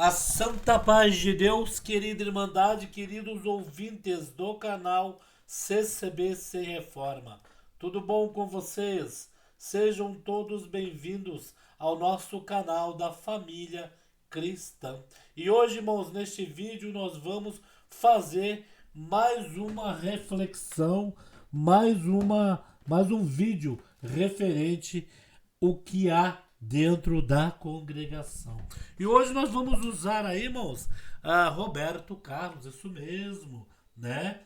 A santa paz de Deus, querida Irmandade, queridos ouvintes do canal CCB Sem Reforma. Tudo bom com vocês? Sejam todos bem-vindos ao nosso canal da família cristã. E hoje, irmãos, neste vídeo nós vamos fazer mais uma reflexão, mais um vídeo referente o que há dentro da congregação. E hoje nós vamos usar aí, irmãos, Roberto Carlos, isso mesmo, né?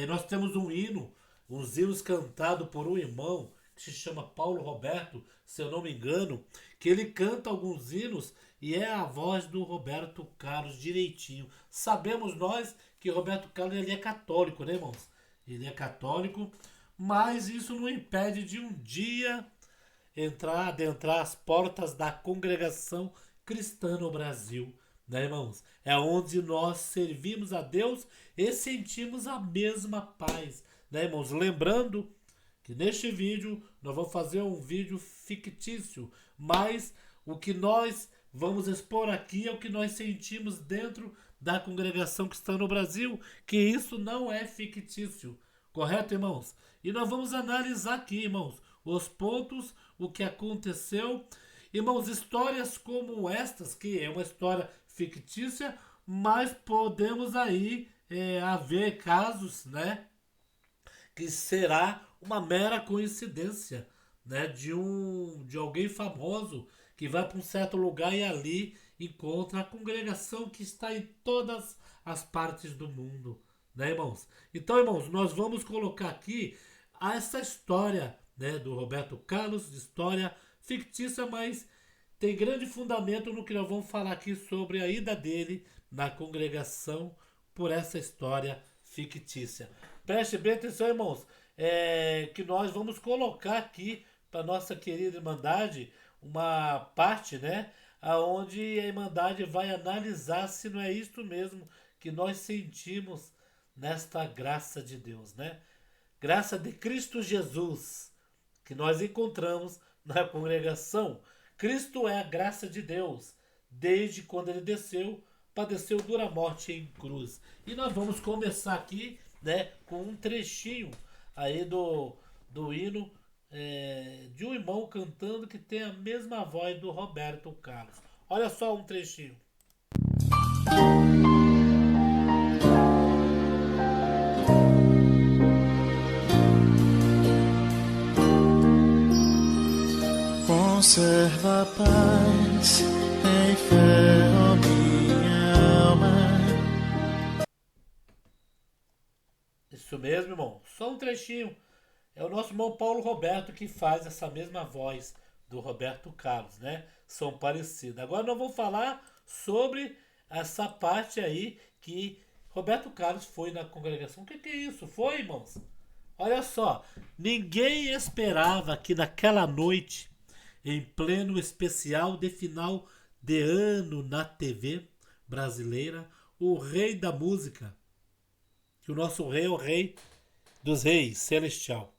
Nós temos um hino, uns hinos cantados por um irmão que se chama Paulo Roberto, se eu não me engano, que ele canta alguns hinos e é a voz do Roberto Carlos direitinho. Sabemos nós que Roberto Carlos ele é católico, né, irmãos? Ele é católico, mas isso não impede de um dia adentrar as portas da congregação cristã no Brasil, né, irmãos? É onde nós servimos a Deus e sentimos a mesma paz, né, irmãos? Lembrando que neste vídeo nós vamos fazer um vídeo fictício, mas o que nós vamos expor aqui é o que nós sentimos dentro da congregação cristã no Brasil, que isso não é fictício, correto, irmãos? E nós vamos analisar aqui, irmãos, os pontos, o que aconteceu. Irmãos, histórias como estas, que é uma história fictícia, mas podemos aí haver casos, né, que será uma mera coincidência, né, de alguém famoso que vai para um certo lugar e ali encontra a congregação que está em todas as partes do mundo, né, irmãos? Então, irmãos, nós vamos colocar aqui essa história, né, do Roberto Carlos, história fictícia, mas tem grande fundamento no que nós vamos falar aqui sobre a ida dele na congregação por essa história fictícia. Preste bem atenção, irmãos, que nós vamos colocar aqui para nossa querida Irmandade uma parte, né, aonde a Irmandade vai analisar se não é isto mesmo que nós sentimos nesta graça de Deus, né? Graça de Cristo Jesus, que nós encontramos na congregação. Cristo é a graça de Deus, desde quando ele padeceu dura morte em cruz. E nós vamos começar aqui, né, com um trechinho aí do hino de um irmão cantando que tem a mesma voz do Roberto Carlos. Olha só um trechinho. Conserva a paz em fé, ó minha alma. Isso mesmo, irmão. Só um trechinho. É o nosso irmão Paulo Roberto que faz essa mesma voz do Roberto Carlos, né? São parecidos. Agora nós vamos falar sobre essa parte aí que Roberto Carlos foi na congregação. O que é isso? Foi, irmãos? Olha só. Ninguém esperava que naquela noite, em pleno especial de final de ano na TV brasileira, o rei da música, que o nosso rei é o rei dos reis, celestial,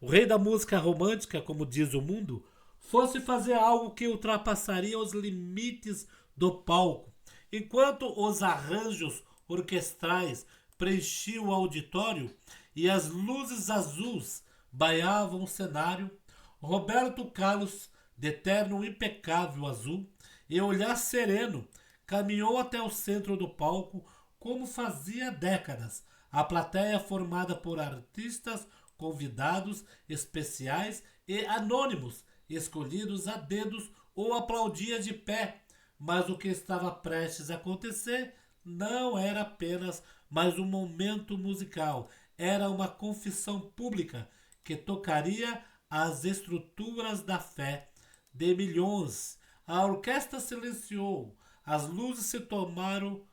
o rei da música romântica, como diz o mundo, fosse fazer algo que ultrapassaria os limites do palco. Enquanto os arranjos orquestrais preenchiam o auditório e as luzes azuis banhavam o cenário, Roberto Carlos, de terno impecável azul e olhar sereno, caminhou até o centro do palco como fazia décadas. A plateia formada por artistas convidados especiais e anônimos, escolhidos a dedos ou aplaudia de pé. Mas o que estava prestes a acontecer não era apenas mais um momento musical, era uma confissão pública que tocaria as estruturas da fé de milhões. A orquestra silenciou, as luzes se tornaram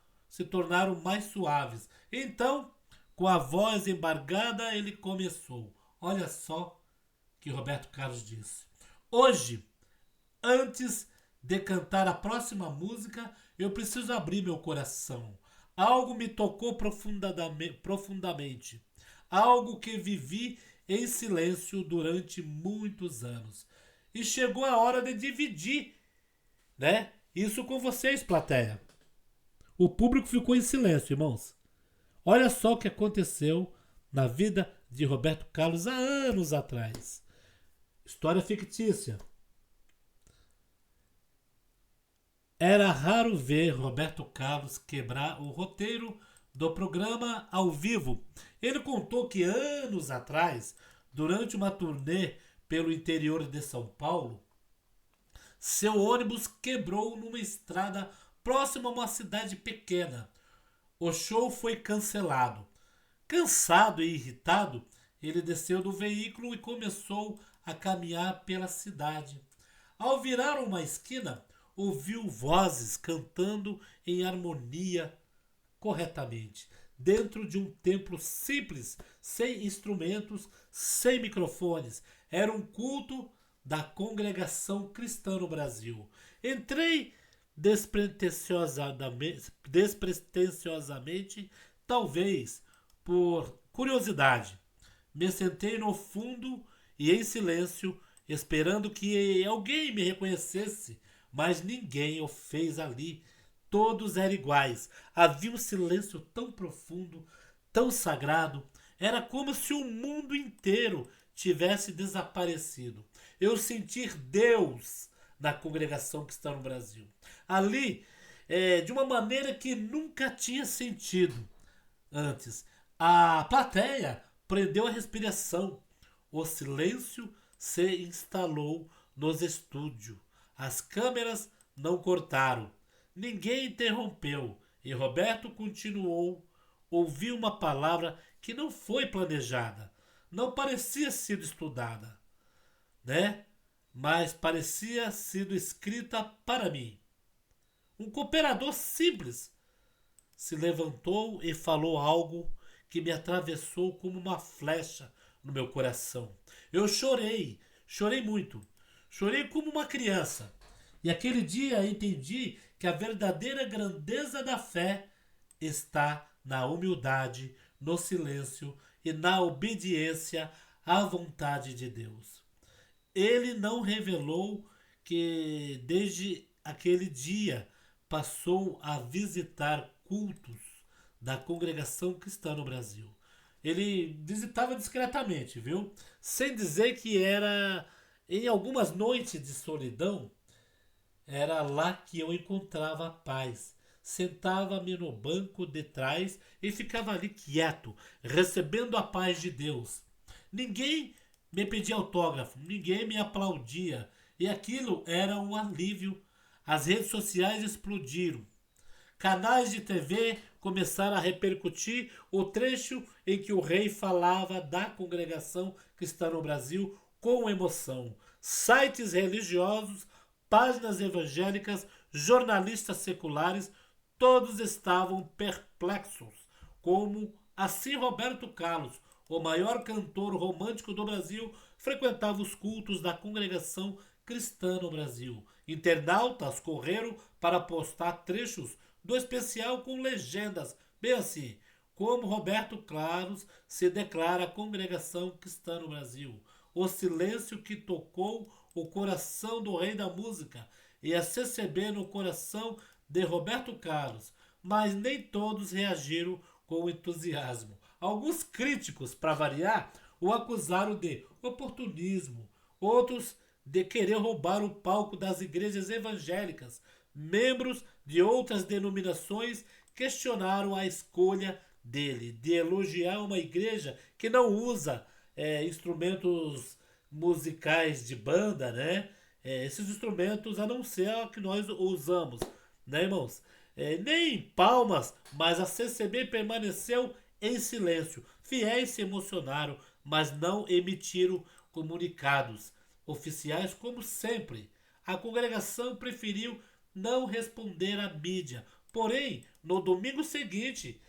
mais suaves. Então, com a voz embargada, ele começou. Olha só que Roberto Carlos disse. Hoje, antes de cantar a próxima música, eu preciso abrir meu coração. Algo me tocou profundamente. Algo que vivi em silêncio durante muitos anos. E chegou a hora de dividir, né? Isso com vocês, plateia. O público ficou em silêncio, irmãos. Olha só o que aconteceu na vida de Roberto Carlos há anos atrás. História fictícia. Era raro ver Roberto Carlos quebrar o roteiro do programa ao vivo. Ele contou que anos atrás, durante uma turnê pelo interior de São Paulo, seu ônibus quebrou numa estrada próxima a uma cidade pequena. O show foi cancelado. Cansado e irritado, ele desceu do veículo e começou a caminhar pela cidade. Ao virar uma esquina, ouviu vozes cantando em harmonia corretamente, dentro de um templo simples, sem instrumentos, sem microfones. Era um culto da Congregação Cristã no Brasil. Entrei despretensiosamente, talvez por curiosidade. Me sentei no fundo e em silêncio, esperando que alguém me reconhecesse, mas ninguém o fez ali. Todos eram iguais. Havia um silêncio tão profundo, tão sagrado. Era como se o mundo inteiro tivesse desaparecido. Eu senti Deus na congregação que está no Brasil. Ali, de uma maneira que nunca tinha sentido antes. A plateia prendeu a respiração. O silêncio se instalou nos estúdios. As câmeras não cortaram. Ninguém interrompeu. E Roberto continuou. Ouviu uma palavra que não foi planejada. Não parecia sido estudada, né? Mas parecia sido escrita para mim. Um cooperador simples se levantou e falou algo que me atravessou como uma flecha no meu coração. Eu chorei, chorei muito. Chorei como uma criança. E aquele dia entendi que a verdadeira grandeza da fé está na humildade, no silêncio e na obediência à vontade de Deus. Ele não revelou que desde aquele dia passou a visitar cultos da Congregação Cristã no Brasil. Ele visitava discretamente, viu? Sem dizer que era em algumas noites de solidão, era lá que eu encontrava a paz. Sentava-me no banco de trás e ficava ali quieto, recebendo a paz de Deus. Ninguém me pedia autógrafo, ninguém me aplaudia. E aquilo era um alívio. As redes sociais explodiram. Canais de TV começaram a repercutir o trecho em que o rei falava da congregação cristã no Brasil com emoção. Sites religiosos, páginas evangélicas, jornalistas seculares, todos estavam perplexos. Como assim Roberto Carlos, o maior cantor romântico do Brasil, frequentava os cultos da congregação cristã no Brasil. Internautas correram para postar trechos do especial com legendas, bem assim, como Roberto Carlos se declara a congregação cristã no Brasil. O silêncio que tocou o coração do rei da música e a CCB no coração de Roberto Carlos, mas nem todos reagiram com entusiasmo. Alguns críticos, para variar, o acusaram de oportunismo, outros de querer roubar o palco das igrejas evangélicas. Membros de outras denominações questionaram a escolha dele de elogiar uma igreja que não usa instrumentos musicais de banda, né? Esses instrumentos a não ser a que nós usamos, né, irmãos? Nem palmas, mas a CCB permaneceu em silêncio. Fiéis se emocionaram, mas não emitiram comunicados oficiais como sempre. A congregação preferiu não responder à mídia. Porém, no domingo seguinte,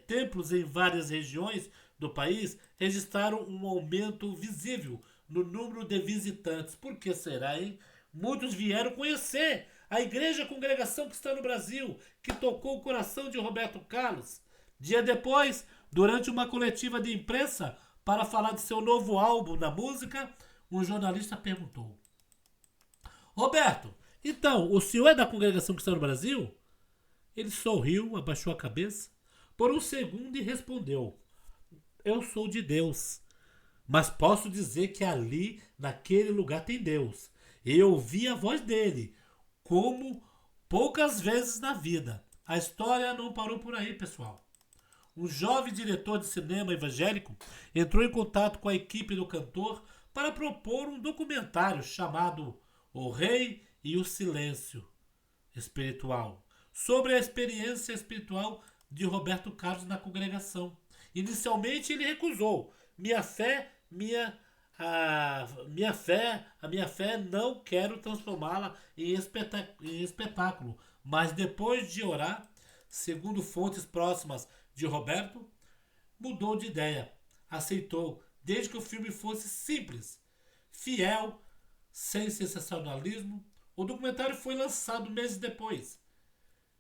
templos em várias regiões do país registraram um aumento visível no número de visitantes. Por que será, hein? Muitos vieram conhecer a Igreja Congregação que está no Brasil, que tocou o coração de Roberto Carlos. Dia depois, durante uma coletiva de imprensa para falar de seu novo álbum na música, um jornalista perguntou: Roberto, então, o senhor é da Congregação Cristã no Brasil? Ele sorriu, abaixou a cabeça por um segundo e respondeu: Eu sou de Deus, mas posso dizer que ali, naquele lugar, tem Deus. Eu ouvi a voz dele, como poucas vezes na vida. A história não parou por aí, pessoal. Um jovem diretor de cinema evangélico entrou em contato com a equipe do cantor para propor um documentário chamado O Rei e o Silêncio Espiritual, sobre a experiência espiritual de Roberto Carlos na congregação. Inicialmente ele recusou. A minha fé não quero transformá-la em espetáculo. Mas depois de orar, segundo fontes próximas de Roberto, mudou de ideia. Aceitou, desde que o filme fosse simples, fiel, sem sensacionalismo. O documentário foi lançado meses depois,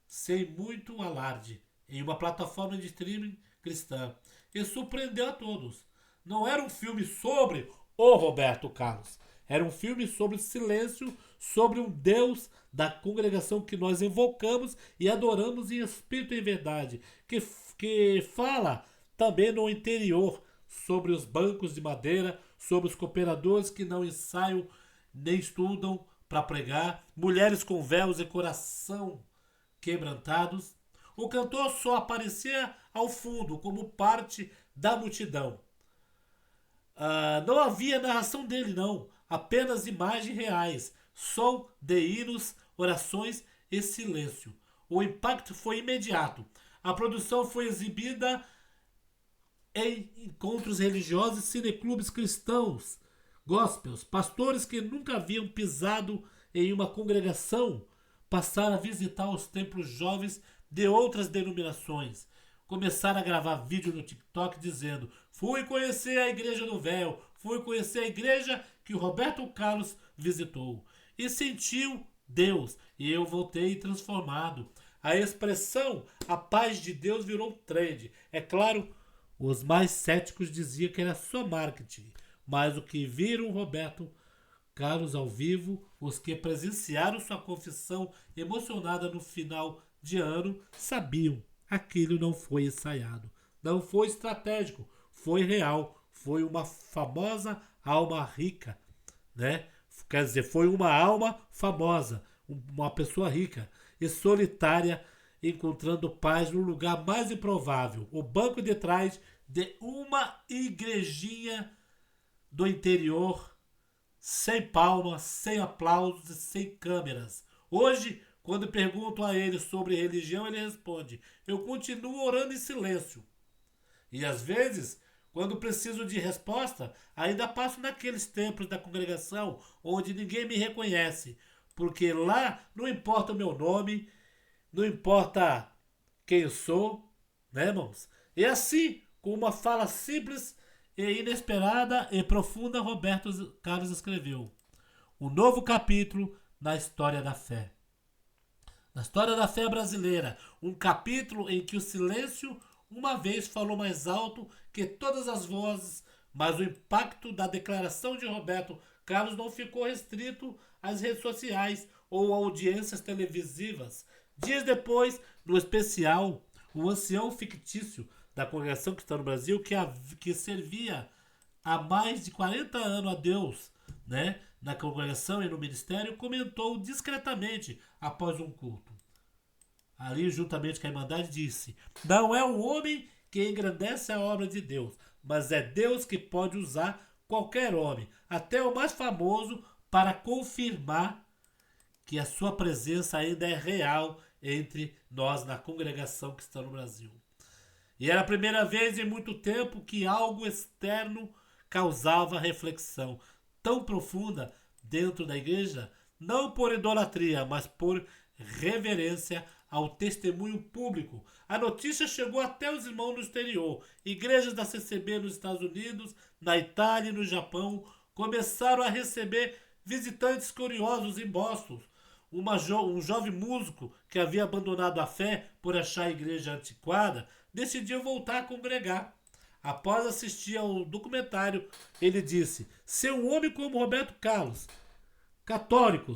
sem muito alarde, em uma plataforma de streaming cristã, e surpreendeu a todos. Não era um filme sobre o Roberto Carlos, era um filme sobre silêncio, sobre um Deus da congregação que nós invocamos e adoramos em espírito e em verdade, que fala também no interior sobre os bancos de madeira, sobre os cooperadores que não ensaiam nem estudam para pregar, mulheres com véus e coração quebrantados. O cantor só aparecia ao fundo como parte da multidão. Não havia narração dele, não. Apenas imagens reais, som de hinos, orações e silêncio. O impacto foi imediato. A produção foi exibida em encontros religiosos e cineclubes cristãos, gospels. Pastores que nunca haviam pisado em uma congregação passaram a visitar os templos jovens de outras denominações. Começaram a gravar vídeo no TikTok dizendo: Fui conhecer a igreja do véu, fui conhecer a igreja que o Roberto Carlos visitou. E sentiu Deus, e eu voltei transformado. A expressão a paz de Deus virou trend. É claro, os mais céticos diziam que era só marketing, mas o que viram Roberto Carlos ao vivo, os que presenciaram sua confissão emocionada no final de ano, sabiam. Aquilo não foi ensaiado, não foi estratégico, foi real, foi uma famosa alma rica, né? Quer dizer, foi uma alma famosa, uma pessoa rica e solitária, encontrando paz no lugar mais improvável, o banco de trás de uma igrejinha do interior, sem palmas, sem aplausos e sem câmeras. Hoje, quando pergunto a ele sobre religião, ele responde: Eu continuo orando em silêncio. E às vezes, quando preciso de resposta, ainda passo naqueles templos da congregação onde ninguém me reconhece, porque lá não importa o meu nome, não importa quem eu sou, né, irmãos? E assim, com uma fala simples e inesperada e profunda, Roberto Carlos escreveu um novo capítulo na história da fé. Na história da fé brasileira, um capítulo em que o silêncio uma vez falou mais alto que todas as vozes, mas o impacto da declaração de Roberto Carlos não ficou restrito às redes sociais ou a audiências televisivas. Dias depois, no especial, o ancião fictício da congregação cristã no Brasil, que servia há mais de 40 anos a Deus, né, na congregação e no ministério, comentou discretamente após um culto. Ali, juntamente com a Irmandade, disse: Não é o homem que engrandece a obra de Deus, mas é Deus que pode usar qualquer homem, até o mais famoso, para confirmar que a sua presença ainda é real entre nós na congregação que está no Brasil. E era a primeira vez em muito tempo que algo externo causava reflexão tão profunda dentro da igreja, não por idolatria, mas por reverência ao testemunho público. A notícia chegou até os irmãos no exterior. Igrejas da CCB nos Estados Unidos, na Itália e no Japão começaram a receber visitantes curiosos em Boston. Um jovem músico que havia abandonado a fé por achar a igreja antiquada decidiu voltar a congregar. Após assistir ao documentário, ele disse: Se um homem como Roberto Carlos, católico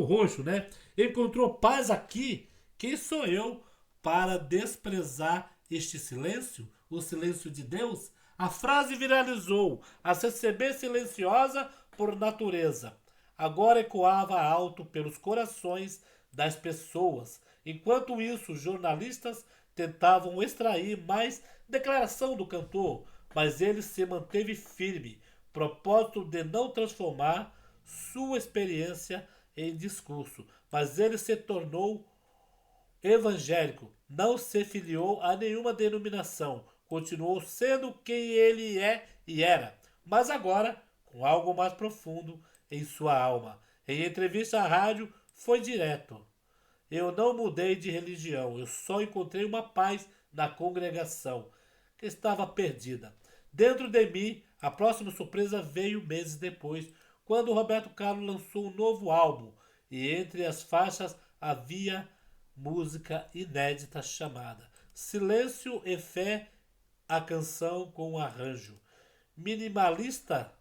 roxo, né, encontrou paz aqui, Quem sou eu para desprezar este silêncio? O silêncio de Deus? A frase viralizou, a CCB silenciosa por natureza. Agora ecoava alto pelos corações das pessoas. Enquanto isso, jornalistas tentavam extrair mais declaração do cantor, mas ele se manteve firme, propósito de não transformar sua experiência em discurso, mas ele se tornou evangélico, não se filiou a nenhuma denominação, continuou sendo quem ele é e era, mas agora com algo mais profundo em sua alma. Em entrevista à rádio, foi direto. Eu não mudei de religião, eu só encontrei uma paz na congregação, que estava perdida. Dentro de mim, a próxima surpresa veio meses depois, quando Roberto Carlos lançou um novo álbum, e entre as faixas havia música inédita chamada Silêncio e Fé, a canção com um arranjo minimalista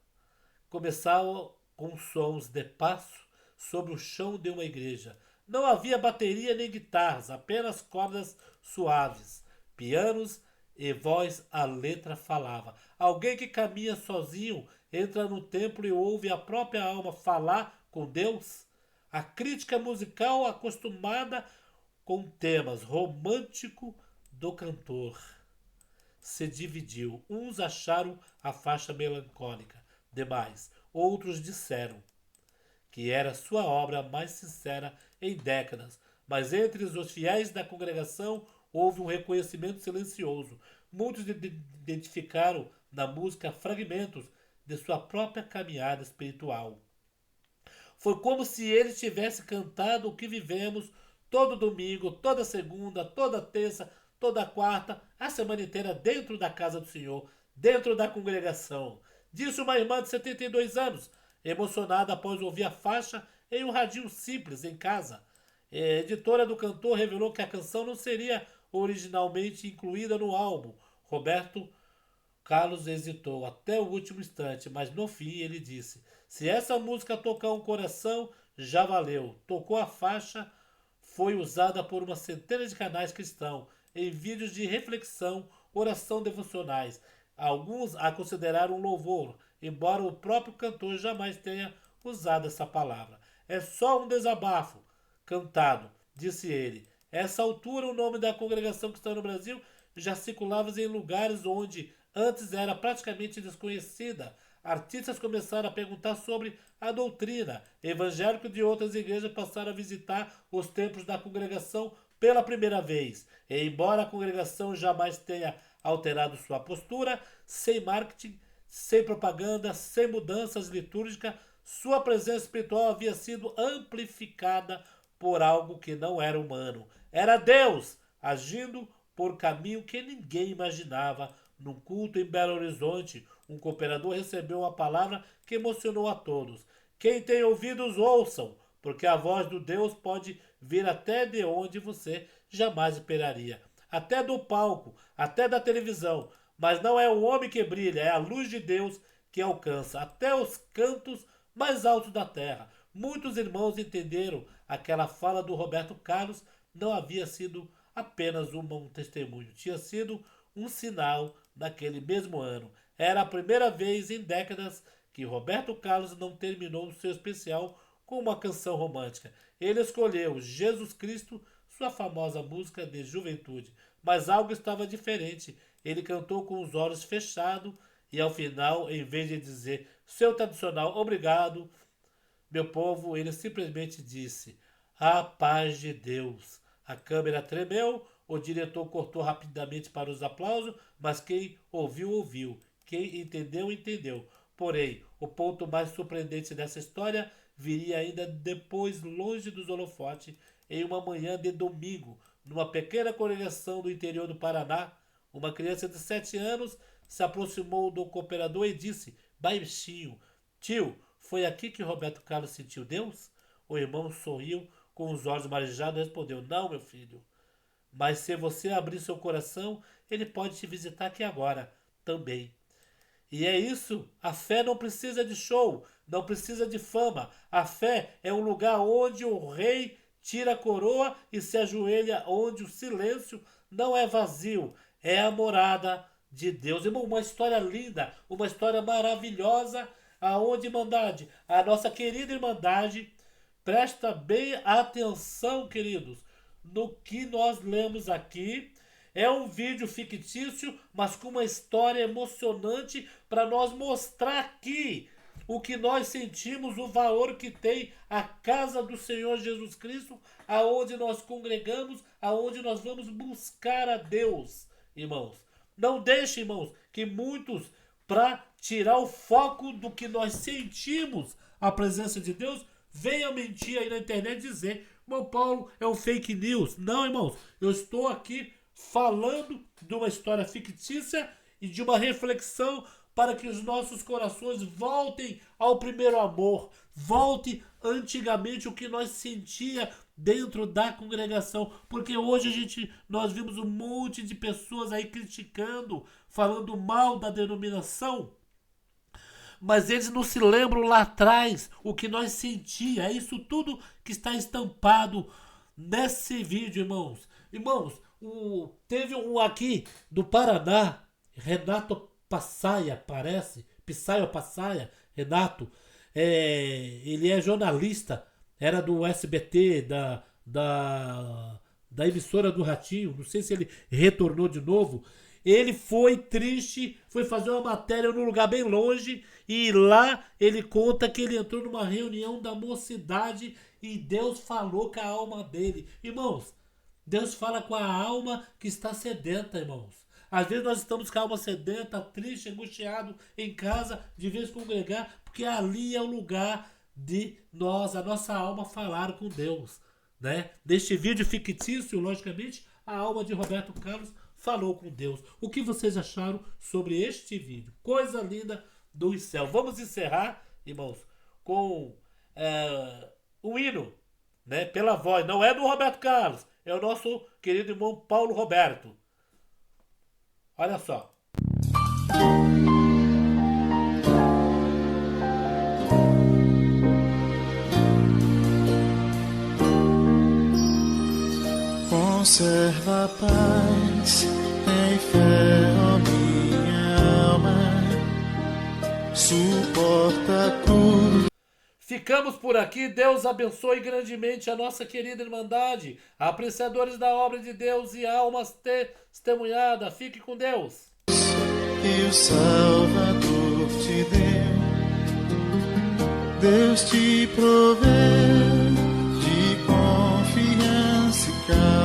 começava com sons de passo sobre o chão de uma igreja. Não havia bateria nem guitarras, apenas cordas suaves, pianos e voz. A letra falava. Alguém que caminha sozinho entra no templo e ouve a própria alma falar com Deus. A crítica musical acostumada com temas romântico do cantor se dividiu. Uns acharam a faixa melancólica demais, outros disseram que era sua obra mais sincera em décadas, mas entre os fiéis da congregação houve um reconhecimento silencioso. Muitos identificaram na música fragmentos de sua própria caminhada espiritual. Foi como se ele tivesse cantado o que vivemos todo domingo, toda segunda, toda terça, toda quarta, a semana inteira dentro da casa do Senhor, dentro da congregação. Disse uma irmã de 72 anos, emocionada após ouvir a faixa em um radinho simples em casa. A editora do cantor revelou que a canção não seria originalmente incluída no álbum. Roberto Carlos hesitou até o último instante, mas no fim ele disse: se essa música tocar um coração, já valeu. Tocou a faixa, foi usada por uma centena de canais cristãos, em vídeos de reflexão, oração devocionais. Alguns a consideraram um louvor, embora o próprio cantor jamais tenha usado essa palavra. É só um desabafo cantado, disse ele. A essa altura, o nome da congregação cristã no Brasil já circulava em lugares onde antes era praticamente desconhecida. Artistas começaram a perguntar sobre a doutrina. Evangélicos de outras igrejas passaram a visitar os templos da congregação pela primeira vez. E embora a congregação jamais tenha alterado sua postura, sem marketing, sem propaganda, sem mudanças litúrgicas, sua presença espiritual havia sido amplificada por algo que não era humano. Era Deus agindo por caminho que ninguém imaginava. Num culto em Belo Horizonte, um cooperador recebeu uma palavra que emocionou a todos. Quem tem ouvidos, ouçam, porque a voz do Deus pode vir até de onde você jamais esperaria. Até do palco, até da televisão. Mas não é o homem que brilha, é a luz de Deus que alcança até os cantos mais altos da terra. Muitos irmãos entenderam aquela fala do Roberto Carlos não havia sido apenas um testemunho, tinha sido um sinal naquele mesmo ano. Era a primeira vez em décadas que Roberto Carlos não terminou o seu especial com uma canção romântica. Ele escolheu Jesus Cristo, sua famosa música de juventude. Mas algo estava diferente. Ele cantou com os olhos fechados e ao final, em vez de dizer seu tradicional obrigado, meu povo, ele simplesmente disse: a paz de Deus. A câmera tremeu, o diretor cortou rapidamente para os aplausos, mas quem ouviu, ouviu. Quem entendeu, entendeu. Porém, o ponto mais surpreendente dessa história viria ainda depois, longe dos holofotes, em uma manhã de domingo, numa pequena congregação do interior do Paraná. Uma criança de 7 anos se aproximou do cooperador e disse, baixinho: tio, foi aqui que Roberto Carlos sentiu Deus? O irmão sorriu com os olhos marejados e respondeu: não, meu filho. Mas se você abrir seu coração, ele pode te visitar aqui agora também. E é isso. A fé não precisa de show, não precisa de fama. A fé é um lugar onde o rei tira a coroa e se ajoelha onde o silêncio não é vazio, é a morada de Deus. Irmão, uma história linda, uma história maravilhosa, aonde, Irmandade, a nossa querida Irmandade, presta bem atenção, queridos, no que nós lemos aqui. É um vídeo fictício, mas com uma história emocionante para nós mostrar aqui o que nós sentimos, o valor que tem a casa do Senhor Jesus Cristo, aonde nós congregamos, aonde nós vamos buscar a Deus, irmãos. Não deixe, irmãos, que muitos, para tirar o foco do que nós sentimos a presença de Deus, venham mentir aí na internet e dizer: irmão Paulo é um fake news. Não, irmãos, eu estou aqui falando de uma história fictícia e de uma reflexão para que os nossos corações voltem ao primeiro amor, volte antigamente o que nós sentia dentro da congregação, porque hoje nós vimos um monte de pessoas aí criticando, falando mal da denominação, mas eles não se lembram lá atrás o que nós sentia. É isso tudo que está estampado nesse vídeo, irmãos. Irmãos, teve um aqui do Paraná, Renato Passaia, parece, Pissaia ou Passaia, Renato. Ele é jornalista, era do SBT, da emissora do Ratinho, não sei se ele retornou de novo. Ele foi triste, foi fazer uma matéria num lugar bem longe e lá ele conta que ele entrou numa reunião da mocidade e Deus falou com a alma dele. Irmãos, Deus fala com a alma que está sedenta, irmãos. Às vezes nós estamos com a alma sedenta, triste, angustiado em casa, de vez congregar, porque ali é o lugar de nós, a nossa alma, falar com Deus, né? Neste vídeo fictício, logicamente, a alma de Roberto Carlos falou com Deus. O que vocês acharam sobre este vídeo? Coisa linda do céu. Vamos encerrar, irmãos, com o hino, né? Pela voz. Não é do Roberto Carlos, é o nosso querido irmão Paulo Roberto. Olha só. Conserva a paz, tem fé, ó minha alma, suporta a cruz. Ficamos por aqui. Deus abençoe grandemente a nossa querida Irmandade, apreciadores da obra de Deus e almas testemunhadas. Fique com Deus. Que o Salvador te deu, Deus te proveu de confiança e calma.